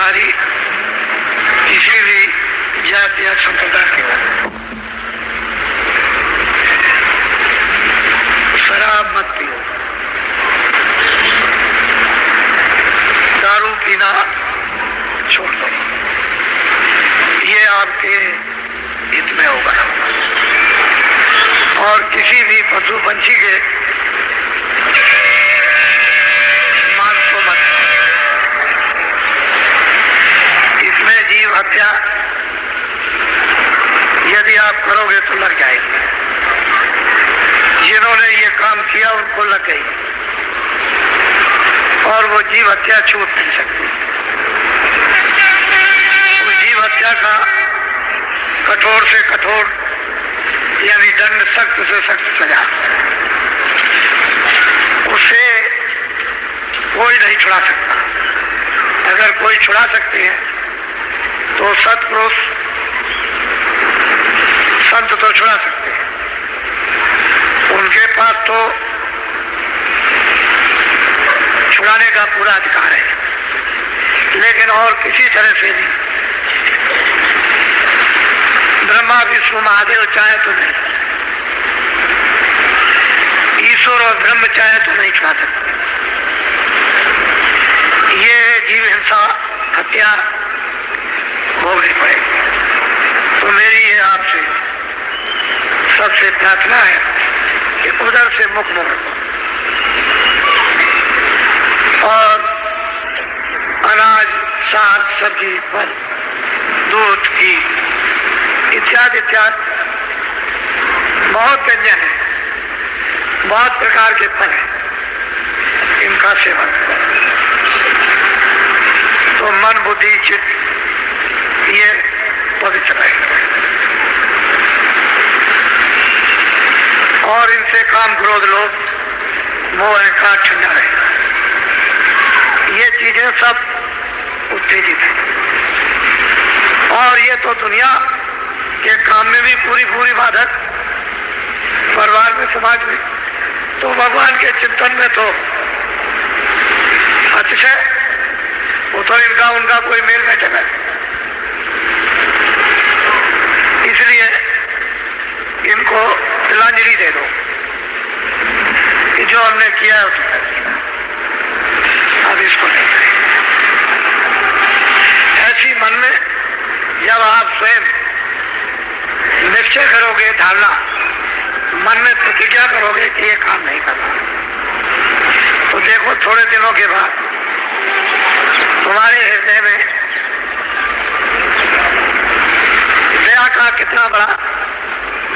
अधिकारी किसी भी जाति या संप्रदाय के हो, शराब मत पियो, दारू पीना छोड़ दो, ये आपके हित में होगा। और किसी भी पशु पंछी के मांस को मत, इसमें जीव हत्या यदि आप करोगे तो लग जाएगी। जिन्होंने ये काम किया उनको लग गई और वो जीव हत्या छूट नहीं सकती। उस जीव हत्या का कठोर से कठोर यानी दंड, सख्त से सख्त सजा, उससे कोई नहीं छुड़ा सकता। अगर कोई छुड़ा सकते हैं तो सत्पुरुष संत तो छुड़ा सकते हैं, उनके पास तो छुड़ाने का पूरा अधिकार है। लेकिन और किसी तरह से भी ब्रह्मा विष्णु महादेव चाहे तो नहीं, ईश्वर और ब्रह्म चाहे तो नहीं छुड़ा सकते। ये जीव हिंसा हत्या भोगनी पड़ेगी। तो मेरी ये आपसे सबसे प्रार्थना है कि उधर से मुख मोड़ और अनाज, साग, सब्जी, फल, दूध, घी इत्यादि इत्यादि बहुत व्यंजन है, बहुत प्रकार के फल हैं, इनका सेवन तो मन, बुद्धि, चित्त ये पवित्र रहेगा। और इनसे काम, क्रोध, लोभ, मोह, अहंकार ठंडा रहेगा। ये चीजें सब उत्तेजित हैं और ये तो दुनिया के काम में भी पूरी बाधक, परिवार में, समाज में, तो भगवान के चिंतन में तो अतिशय, वो तो इनका उनका कोई मेल बैठक है। इसलिए इनको तिलांजलि दे दो कि जो हमने किया है उसने कर दिया, अब इसको नहीं करें। ऐसी मन में जब आप स्वयं निश्चय करोगे, धारणा मन में प्रतिज्ञा करोगे कि ये काम नहीं करना, तो देखो थोड़े दिनों के बाद तुम्हारे हृदय में दया का कितना बड़ा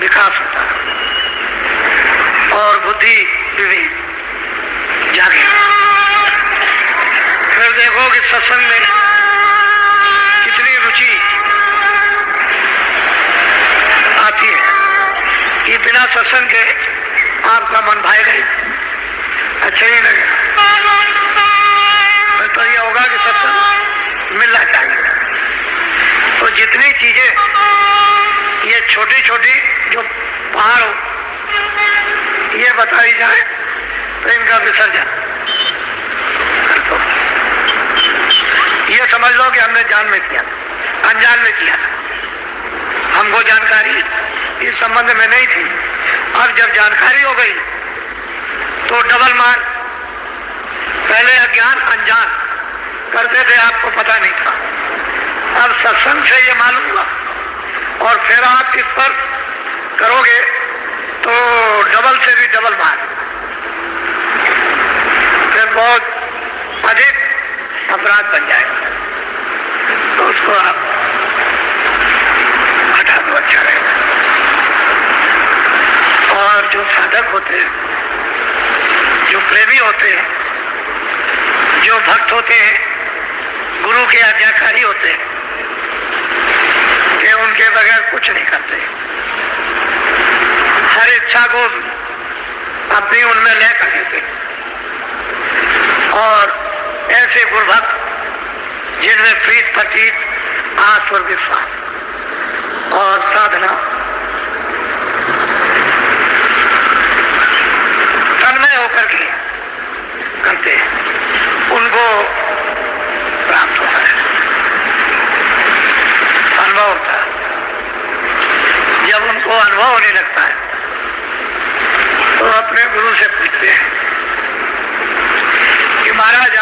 विकास होता है और बुद्धि विवेक जागे। फिर देखो कि सत्संग में कितनी रुचि आती है कि बिना सत्संग के आपका मन भाएगा ही, अच्छा ही लगेगा। तो ये होगा कि सत्संग मिलना चाहिए। तो जितनी चीजें ये छोटी छोटी जो पहाड़ हो ये बताई जाए तो इनका विसर्जन कर दो। ये समझ लो कि हमने जान में किया, अनजान में किया, हमको जानकारी इस संबंध में नहीं थी। अब जब जानकारी हो गई तो डबल मार, पहले अज्ञान अनजान करते थे, आपको पता नहीं था, अब सत्संग से ये मालूम हुआ और फिर आप इस पर करोगे तो डबल से भी डबल मार, फिर बहुत अधिक अपराध बन जाएगा। तो उसको आप हटा दो, अच्छा रहेगा। और जो साधक होते हैं, जो प्रेमी होते हैं, जो भक्त होते हैं, गुरु के आज्ञाकारी होते हैं, कि उनके बगैर कुछ नहीं करते, हर इच्छा को अपनी उनमें लय कर देते। और ऐसे गुरुभक्त जिनमें प्रीत, प्रतीत, आस और विश्वास और साधना तन्मय होकर के करते हैं, उनको प्राप्त होता है। लगता है तो अपने गुरु से पूछते हैं कि महाराज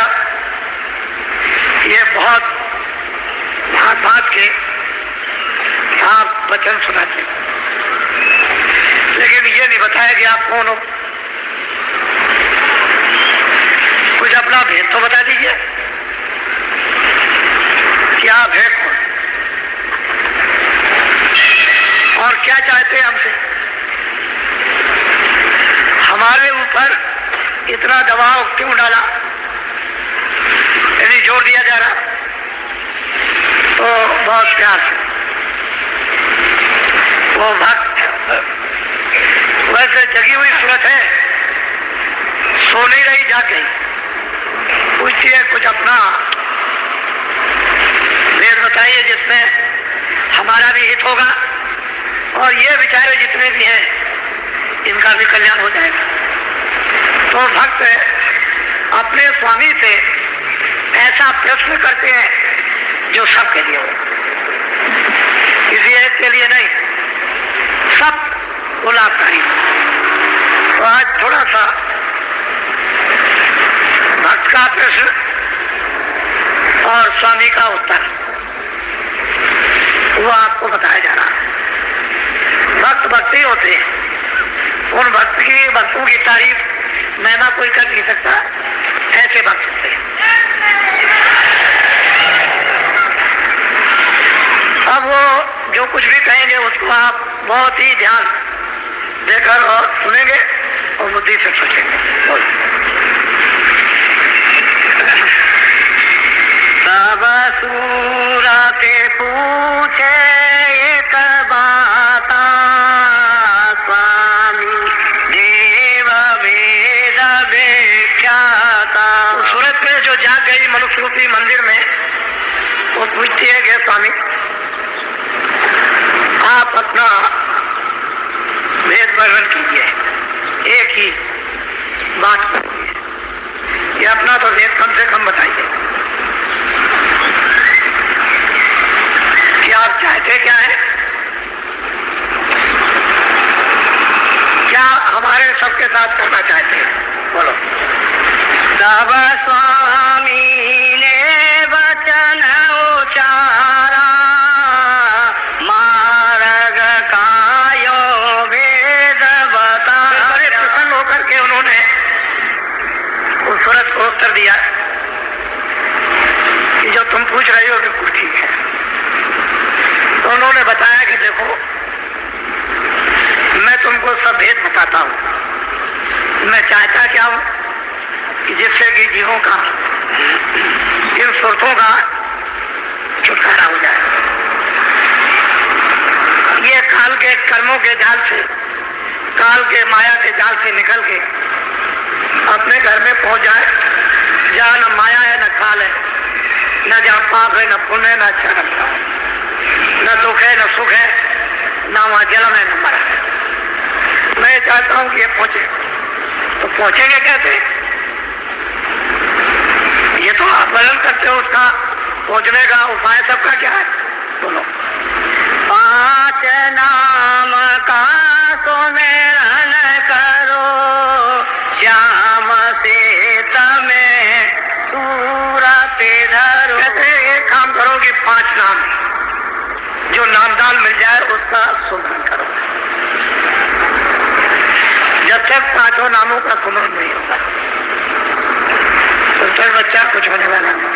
ये बहुत भांत भांत के आप वचन सुनाते, लेकिन ये नहीं बताया कि आप कौन हो। कुछ अपना भेद तो बता दीजिए कि आप है कौन और क्या चाहते हैं हमसे। हमारे ऊपर इतना दबाव क्यों डाला, यदि जोर दिया जा रहा तो बहुत प्यार से वो भक्त वैसे जगी हुई सूरत है, सो नहीं रही, जाग गई, पूछती है कुछ अपना भेद बताइए जिसमें हमारा भी हित होगा और ये बेचारे जितने भी हैं इनका भी कल्याण हो जाएगा। तो भक्त अपने स्वामी से ऐसा प्रश्न करते हैं जो सबके लिए हो, किसी एक के लिए नहीं, सब को लाभकारी। तो आज थोड़ा सा भक्त का प्रश्न और स्वामी का उत्तर वो आपको बताया जा रहा है। भक्त भक्ति होते हैं, उन भक्तों की तारीफ महिमा कोई कर नहीं सकता, ऐसे भक्त होते हैं। अब वो जो कुछ भी कहेंगे उसको आप बहुत ही ध्यान देकर और सुनेंगे और बुद्धि से सोचेंगे। सब सूरते पूछे एक बाता, स्वामी देव वेद विख्याता। सूरत में जो जाग गई मनुष्य रूपी मंदिर में, वो पूछती है कि स्वामी आप अपना भेद वर्णन कीजिए, एक ही बात करिए, ये अपना तो भेद कम से कम बताइए कि आप चाहते क्या है, क्या हमारे सबके साथ करना चाहते हैं, बोलो। तब स्वामी ने वचन उचारा, मार्ग कायो वेद बता। बड़े प्रसन्न होकर के उन्होंने उस सूरत को उत्तर दिया कि जो तुम पूछ रही हो बिल्कुल ठीक है। तो उन्होंने बताया कि देखो मैं तुमको सब भेद बताता हूँ, मैं चाहता क्या हूँ कि जिससे कि जीवों का इन सुरतों का छुटकारा हो जाए, ये काल के कर्मों के जाल से, काल के माया के जाल से निकल के अपने घर में पहुंच जाए, जहाँ न माया है न काल है, न जहाँ पाप है न पुण्य है न अच्छा लगता है, न दुख है न सुख है, न वहाँ जन्म है न मरण है। मैं चाहता हूँ कि ये पहुंचे। तो पहुंचेंगे कैसे, ये तो आप वर्णन करते हो, उसका पहुंचने का उपाय सबका क्या है, बोलो। 5 नाम का सुमिरन करो, श्याम से तमें सूरत धरो। कहते एक काम करो कि 5 नाम जो नामदान मिल जाए उसका सुमिरन करो। जब तक 5 नामों का सुमिरन नहीं होगा तो फिर बच्चा कुछ होने वाला नहीं।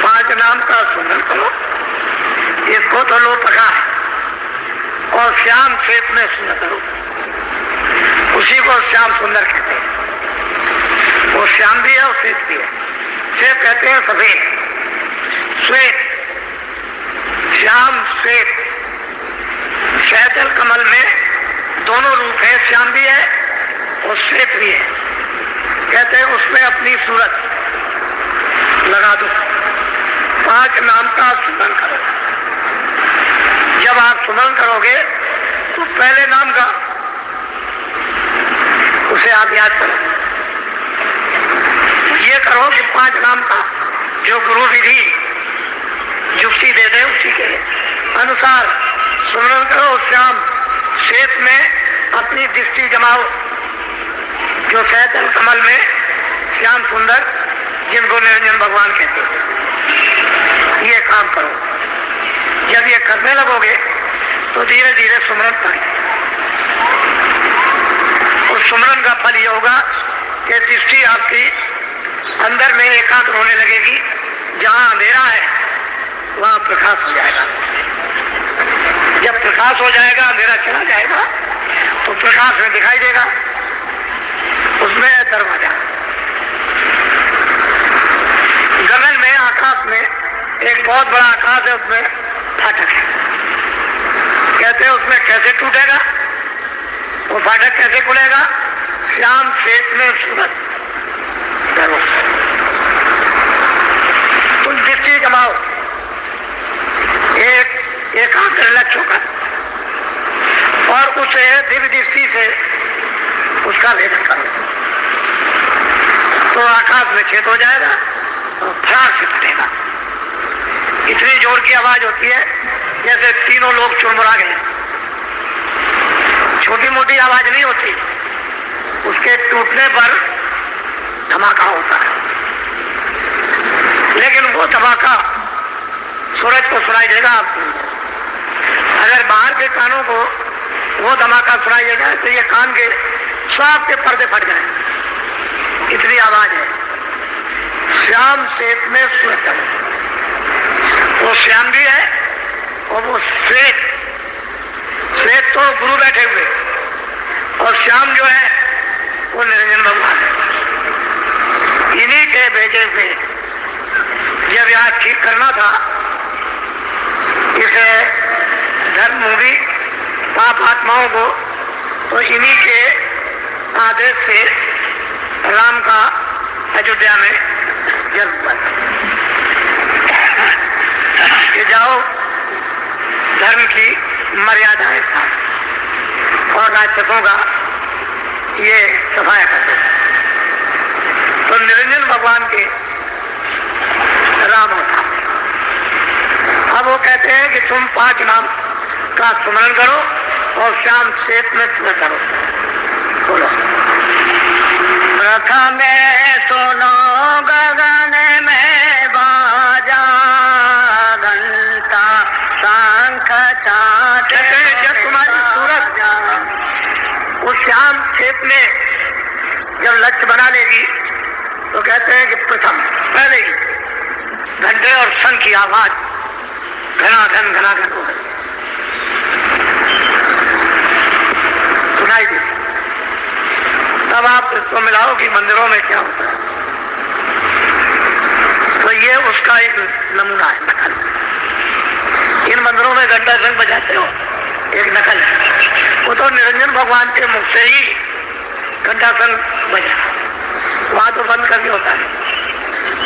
5 नाम का सुमिरन करो, इसको तो लो पका है, और श्याम श्वेत में सुंदर करो, उसी को श्याम सुंदर कहते हैं। वो श्याम भी है और श्वेत भी है। श्वेत कहते हैं सफेद, श्वेत श्याम श्वेत, शैतल कमल में दोनों रूप है, श्याम भी है और श्वेत भी है। कहते हैं उसमें अपनी सूरत लगा दो, 5 नाम का स्मरण करो। जब आप स्मरण करोगे तो पहले नाम का उसे आप याद करो। ये करो कि 5 नाम का जो गुरु विधि युक्ति दे दे उसी के अनुसार स्मरण करो। श्याम श्वेत में अपनी दृष्टि जमाओ, जो सहजल कमल में श्याम सुंदर, जिनको निरंजन भगवान कहते हैं। ये काम करो। जब ये करने लगोगे तो धीरे धीरे सुमरन करेंगे। उस सुमरन का फल ये होगा कि दृष्टि आपकी अंदर में एकाग्र होने लगेगी। जहां अंधेरा है वहां प्रकाश हो जाएगा। जब प्रकाश हो जाएगा, अंधेरा चला जाएगा, तो प्रकाश में दिखाई देगा। उसमें है दरवाजा। गगन में, आकाश में एक बहुत बड़ा आकाश है, उसमें फाटक है। कहते हैं उसमें कैसे टूटेगा, वो फाटक कैसे खुलेगा? श्याम श्वेत में सूरत धरो, तुम दृष्टि जमाओ, एक एकाग्र लक्ष्य होकर, और उसे दिव्य दृष्टि से उसका भेदन करो, तो आकाश में छेद हो जाएगा और फटाक से फटेगा। इतनी जोर की आवाज होती है जैसे तीनों लोग चुरमुरा गए। छोटी मोटी आवाज नहीं होती, उसके टूटने पर धमाका होता है। लेकिन वो धमाका सूरज को सुनाई देगा आपको। अगर बाहर के कानों को वो धमाका सुनाई देगा तो ये कान के सब के पर्दे फट जाए, इतनी आवाज है। श्याम श्वेत में सूरज है, वो श्याम भी है और वो श्वेत, श्वेत तो गुरु बैठे हुए, और श्याम जो है वो निरंजन भगवान है। इन्हीं के भेजे से जब यहाँ ठीक करना था इसे धर्म मूवी पाप आत्माओं को, तो इन्हीं के आदेश से राम का अयोध्या में जन्म हुआ कि जाओ धर्म की मर्यादाएं और राक्षसों का ये सफाया कर दो। तो निरंजन भगवान के राम होता। अब वो कहते हैं कि तुम 5 नाम का स्मरण करो और श्याम श्वेत में स्मरण करो। बोलो। प्रथम सुनो गगन में बाजा घंटा शंख छाट। जब तुम्हारी सूरत उस श्याम श्वेत में जब लक्ष्य बना लेगी तो कहते हैं कि प्रथम पहले ही घंटे और शंख की आवाज घनाघन घनाघन हो गई, सुनाई दी। तब आप इसको मिलाओ कि मंदिरों में क्या होता है। तो ये उसका एक नमूना है, नकल। इन मंदिरों में घंटा शंख बजाते हो, एक नकल है। वो तो निरंजन भगवान के मुख से ही घंटा शंख बजा, वहां तो बंद करके होता है।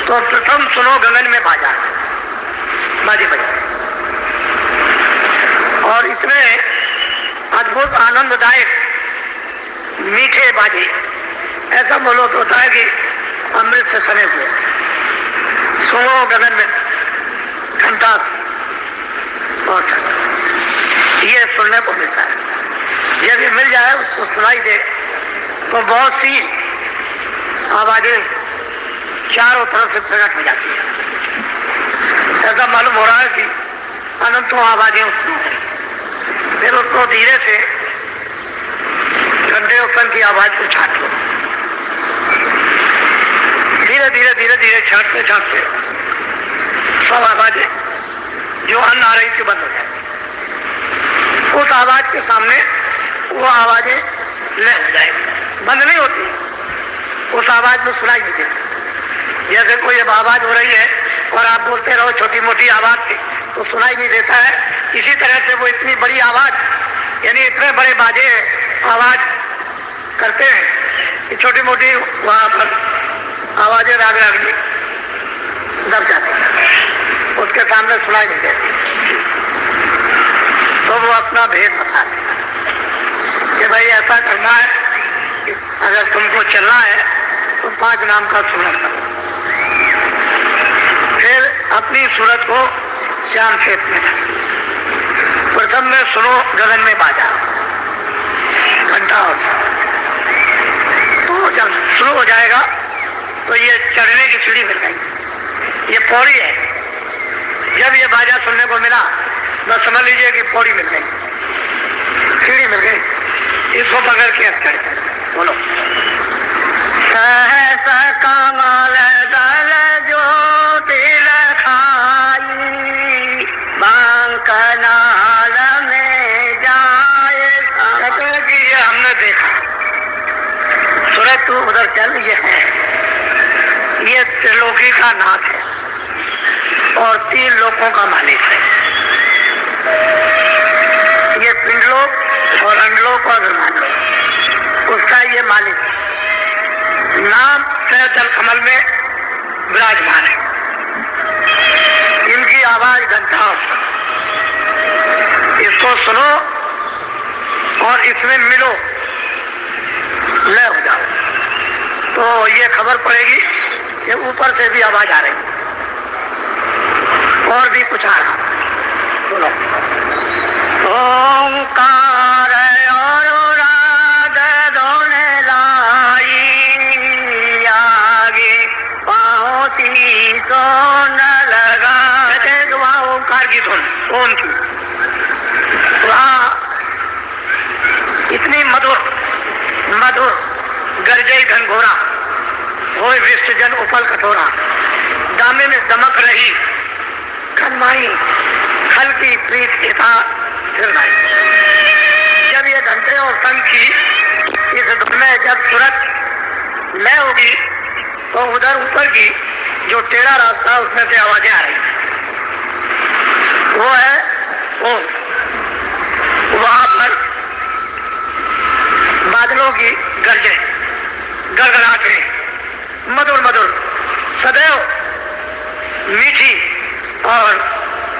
तो प्रथम सुनो गगन में बाजा, बाजे बजा। और इतने अद्भुत आनंददायक मीठे बाजे, ऐसा बोलो तो होता है कि अमृत से सने हुए। सुनो गगन में घंटा, बहुत ये सुनने को मिलता है। जब ये मिल जाए उसको सुनाई दे तो बहुत सी आवाजें चारों तरफ से प्रकट हो जाती है। ऐसा मालूम हो रहा है कि अनंतों आवाजें उत्पन्न हैं। फिर उसको धीरे से घंटे और शंख की आवाज को छाट लो। धीरे धीरे धीरे धीरे छाटते छाटते सब आवाजें जो अन्न आ रही थी बंद हो जाए। उस आवाज के सामने वो आवाजें ले हो जाएगी, बंद नहीं होती, उस आवाज में सुनाई नहीं देती। जैसे कोई अब आवाज हो रही है और आप बोलते रहो छोटी मोटी आवाज से तो सुनाई नहीं देता है। इसी तरह से वो इतनी बड़ी आवाज, यानी इतने बड़े बाजे आवाज करते हैं कि छोटी मोटी वहां पर आवाजें राग रागनी दब जाती है, उसके सामने सुनाई नहीं देती। तो वो अपना भेद बताते हैं कि भाई ऐसा करना है कि अगर तुमको चलना है तो 5 नाम का सुमरण करो। फिर अपनी सूरत को श्याम श्वेत में प्रथम में सुनो गगन में बाजा, और तो जब शुरू हो जाएगा तो ये चढ़ने की सीढ़ी मिल गई, ये पौड़ी है। जब ये बाजा सुनने को मिला बस समझ लीजिए कि पौड़ी मिल गई, सीढ़ी मिल गई, इसको पकड़ के अब चढ़। बोलो सहस कमल दल ज्योति लखाई बांकनाल में जाए। कहते हैं कि ये हमने देखा, सूरज तू उधर चल, ये त्रिलोकी का नाथ है और 3 लोकों का मालिक है। ये पिंडलोक और अंडलोक और ब्रह्मांडलोक, उसका ये मालिक है। नाम से जल कमल में विराजमान है, इनकी आवाज घंटाओं, इसको सुनो और इसमें मिलो, लय हो जाओ तो ये खबर पड़ेगी कि ऊपर से भी आवाज आ रही और भी कुछ आ रहा। बोलो ओंकार और राग दोने लाई आगे पाँवती तो न लगा। कहते हैं कि वहाँ ओंकार की धुन, ओम की, वहाँ इतनी मधुर मधुर गरजे घनघोरा हो विष्टजन उपल कठोरा, दामे में दमक रही खनमाई खल की प्रीत था फिर नहीं। जब ये घंटे और संग की इस धुन में जब तुरंत लय होगी तो उधर ऊपर की जो टेढ़ा रास्ता उसमें से आवाजें आ रही, वो है ओम। वहां पर बादलों की गर्जे गड़गड़ाहटें मधुर मधुर सदैव मीठी और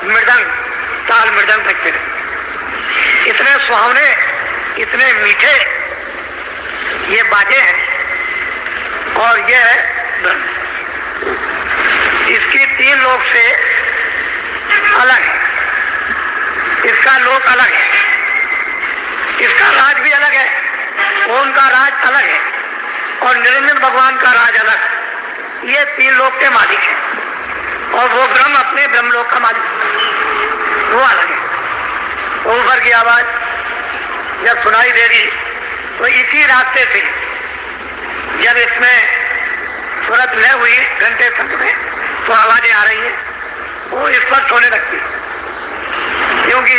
मृदंग ताल मृदंग बजते रहे। इतने सुहावने इतने मीठे ये बाजे हैं और ये है ब्रह्म। इसकी 3 लोक से अलग है, इसका लोक अलग है, इसका राज भी अलग है, ओम का राज अलग है और निरंजन भगवान का राज अलग। ये 3 लोक के मालिक हैं और वो ब्रह्म अपने ब्रह्मलोक का मालिक, वो अलग है। तो ऊपर की आवाज जब सुनाई देगी तो इसी रास्ते से जब इसमें सूरत लय हुई घंटे संग में तो आवाजें आ रही हैं, वो स्पष्ट होने लगती, क्योंकि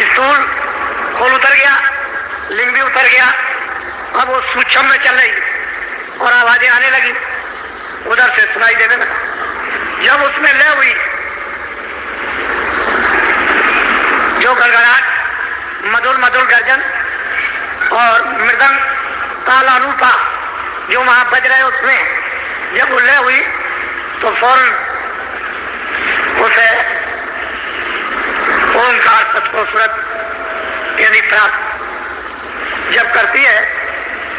स्थूल खोल उतर गया, लिंग भी उतर गया, अब वो सूक्ष्म में चल रही और आवाजें आने लगी, उधर से सुनाई देने लगा। जब उसमें लय हुई जो गड़गड़ाहट मधुर मधुर गर्जन और मृदंग तालानुपा जो वहां बज रहे उसमें जब वो लय हुई तो फौरन उसे ओंकार सत्य सूरत यानी प्राप्त जब करती है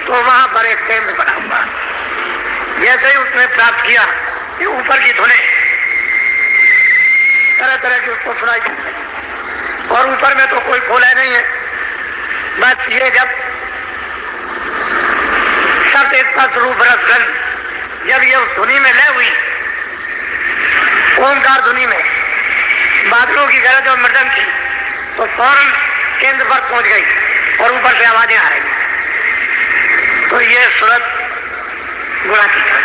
तो वहां पर एक केंद्र बना हुआ। जैसे ही उसने प्राप्त किया कि ऊपर की धुनें तरह तरह की उसको सुनाई दी और ऊपर में तो कोई खोला नहीं है, बस ये जब शब्द स्पर्श रूप रस गंध जब ये उस धुनी में लय हुई, ओंकार धुनी में बादलों की गरज और मृदंग की, तो फौरन केंद्र पर पहुंच गई और ऊपर से आवाजें आ रही। तो ये सूरत गुणातीत है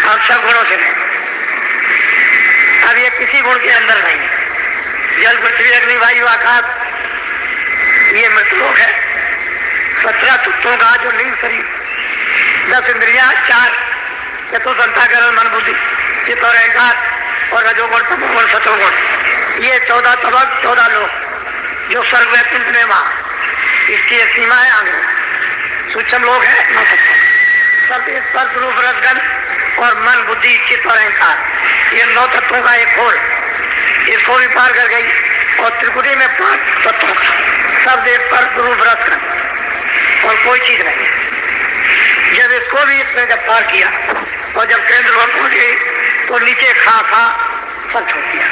और सब गुणों से नहीं। अब ये किसी गुण के अंदर नहीं है। जल पृथ्वी अग्नि वायु आकाश ये मृतलोक है। 17 तत्वों का जो लिंग शरीर, 10 इंद्रियां, 4 चतुर्थ मन बुद्धि चित्त और अहंकार और रजोगुण तमोगुण सतोगुण, ये 14 तबक 14 लोग जो स्वर्ग वैकुंठ में वहां इसकी एक सीमा है। आगे सूक्ष्म लोग है 9 तत्व, सब स्पर्श रूप रसगंध और मन बुद्धि चित्त और अहंकार, ये 9 तत्वों का एक खोल, इसको भी पार कर गई और त्रिकुटी में 5 तत्वों का शब्द स्पर्श रूप रसगंध और कोई चीज नहीं। जब इसको भी इसने जब पार किया और जब केंद्र पर पहुंच गई तो नीचे खा सब छोड़ दिया।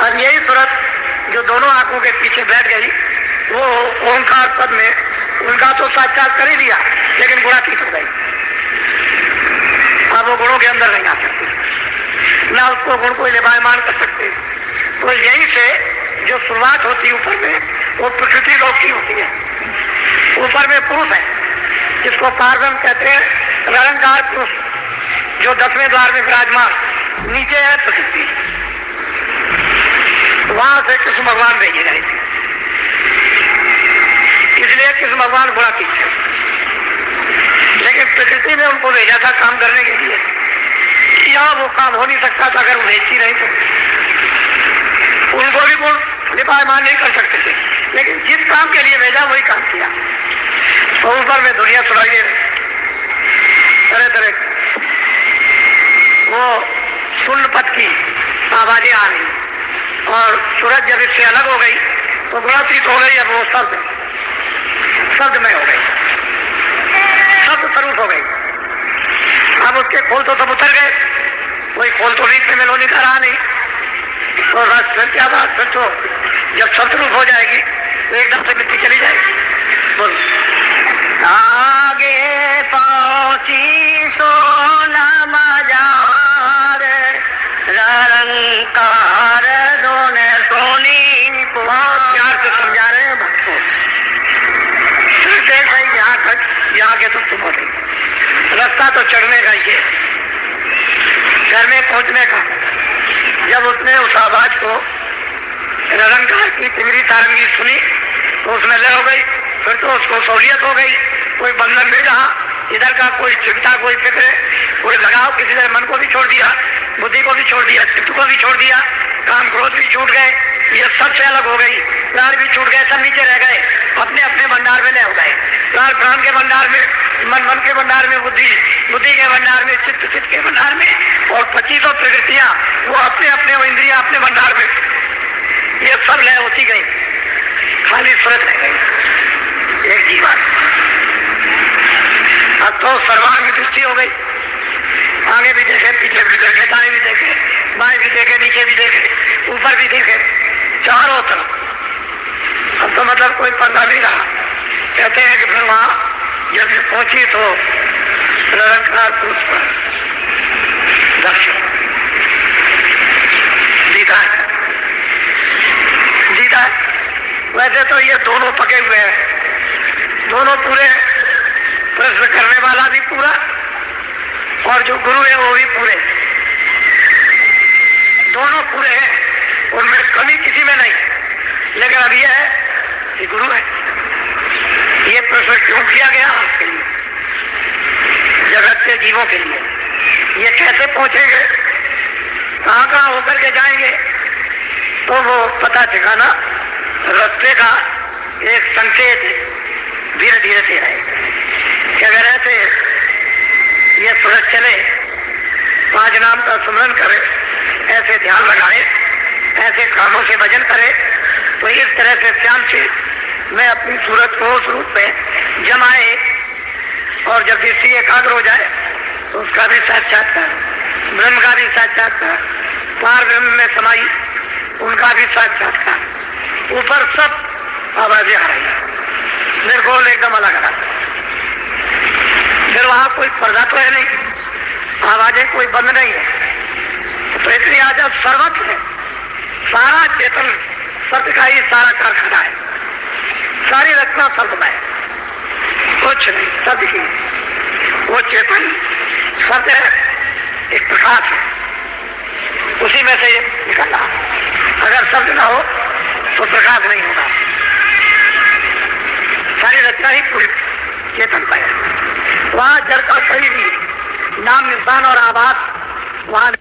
अब यही सूरत जो दोनों आंखों के पीछे बैठ गई वो ओंकार पद में उनका तो साक्षात कर ही लिया, लेकिन गुणातीत हो गई। अब वो गुणों के अंदर नहीं आ सकते, ना उसको गुण को लिबायमान कर सकते। तो यहीं से जो शुरुआत होती है ऊपर में, वो प्रकृति लोक की होती है। ऊपर में पुरुष है, जिसको पारब्रह्म कहते हैं, निरंकार पुरुष, जो 10वें द्वार में विराजमान। नीचे है प्रकृति, वहां से कृष्ण भगवान भेजे गए थे, इसलिए कृष्ण भगवान गुणातीत थे। लेकिन प्रकृति ने उनको भेजा था काम करने के लिए, यहाँ वो काम हो नहीं सकता था अगर वो भेजती नहीं तो। उनको भी गुण लिपायमान नहीं कर सकते थे, लेकिन जिस काम के लिए भेजा वही काम किया। और ऊपर में दुनिया सुनाइए तरह तरह, वो शून्य पद की आवाजें आ रही, और सूरज जब इससे अलग हो गई तो गुणातीत हो गई। अब वो शब्द में हो गई, शब्द स्वरूप हो गई। अब उसके खोल तो सब उतर गए, कोई खोल तो बीच में मेलोनी का रहा नहीं। तो रस फिर क्या बात, फिर तो जब शब्द रूप हो जाएगी तो एकदम से मिट्टी चली जाएगी। बोल आगे पहुंची सोना मजार, निरंकार दोने सोनी। बहुत प्यार से समझा रहे हैं भक्तों, देख भाई यहाँ तक, यहाँ के तो तुम हो गई। रास्ता तो चढ़ने का ही है, घर में पहुंचने का। जब उसने उस आवाज को निरंकार की तिमरी सारंगी सुनी तो उसमें लय हो गई। फिर तो उसको सहूलियत हो गई, कोई बंधन नहीं रहा इधर का, कोई चिंता, कोई फिक्र, कोई लगाव किसी तरह। मन को भी छोड़ दिया, बुद्धि को भी छोड़ दिया, चित्त को भी छोड़ दिया, काम क्रोध भी छूट गए, ये सबसे अलग हो गई। प्राण भी छूट गए, सब नीचे रह गए, अपने अपने भंडार में लय हो गए। प्राण प्राण के भंडार में, मन मन के भंडार में, बुद्धि बुद्धि के भंडार में, चित्त चित्त के भंडार में, और 25 प्रकृतियां वो अपने अपने, वो इंद्रियां अपने भंडार में। ये सब लय होती गई, खाली सूरत रह गई, एक जीवन। अब तो सर्वांग दृष्टि हो गई, आगे भी देखे, पीछे भी देखे, दाएं भी देखे, बाएं भी देखे, नीचे भी देखे, ऊपर भी देखे, चारों तरफ। अब तो मतलब कोई पर्दा नहीं रहा। कहते हैं कि फिर वहां जब पहुंची तो निरंकार पुरुष पर दर्शन दीदार। वैसे तो ये दोनों पके हुए हैं, दोनों पूरे, प्रश्न करने वाला भी पूरा और जो गुरु है वो भी पूरे, दोनों पूरे हैं, उनमें कमी किसी में नहीं। लेकिन अब यह है कि गुरु है। ये प्रश्न क्यों किया गया आपके लिए, जगत के जीवों के लिए? ये कैसे पहुंचेंगे, कहाँ कहाँ होकर के जाएंगे, तो वो पता ठिकाना रास्ते का एक संकेत धीरे धीरे से आएगा कि अगर ऐसे ये सूरज चले, 5 नाम का सुमरन करे, ऐसे ध्यान लगाए, ऐसे कामों से भजन करे, तो इस तरह से श्याम से मैं अपनी सूरत को उस रूप में जमाए, और जब दृष्टि एकाग्र हो जाए तो उसका भी साक्षात्कार, ब्रह्म का भी साक्षात्कार, पार ब्रह्म में समाई उनका भी साक्षात्कार। ऊपर सब आवाजें आ रही है, निर्गोल एकदम अलग अलग। फिर वहां कोई पर्दा तो है नहीं, आवाजें कोई बंद नहीं है, तो इतनी आज सर्वत्र है, सारा चेतन सत्य का ही सारा कारखाना है, सारी रचना शब्द में, कुछ नहीं, सत्य की वो चेतन सत्य एक प्रकाश है, उसी में से निकल रहा। अगर शब्द ना हो तो प्रकाश नहीं होगा। सारी रचना ही पूरी चेतन का है। वहां जड़ का कोई भी नाम, निशान और आवाज वहां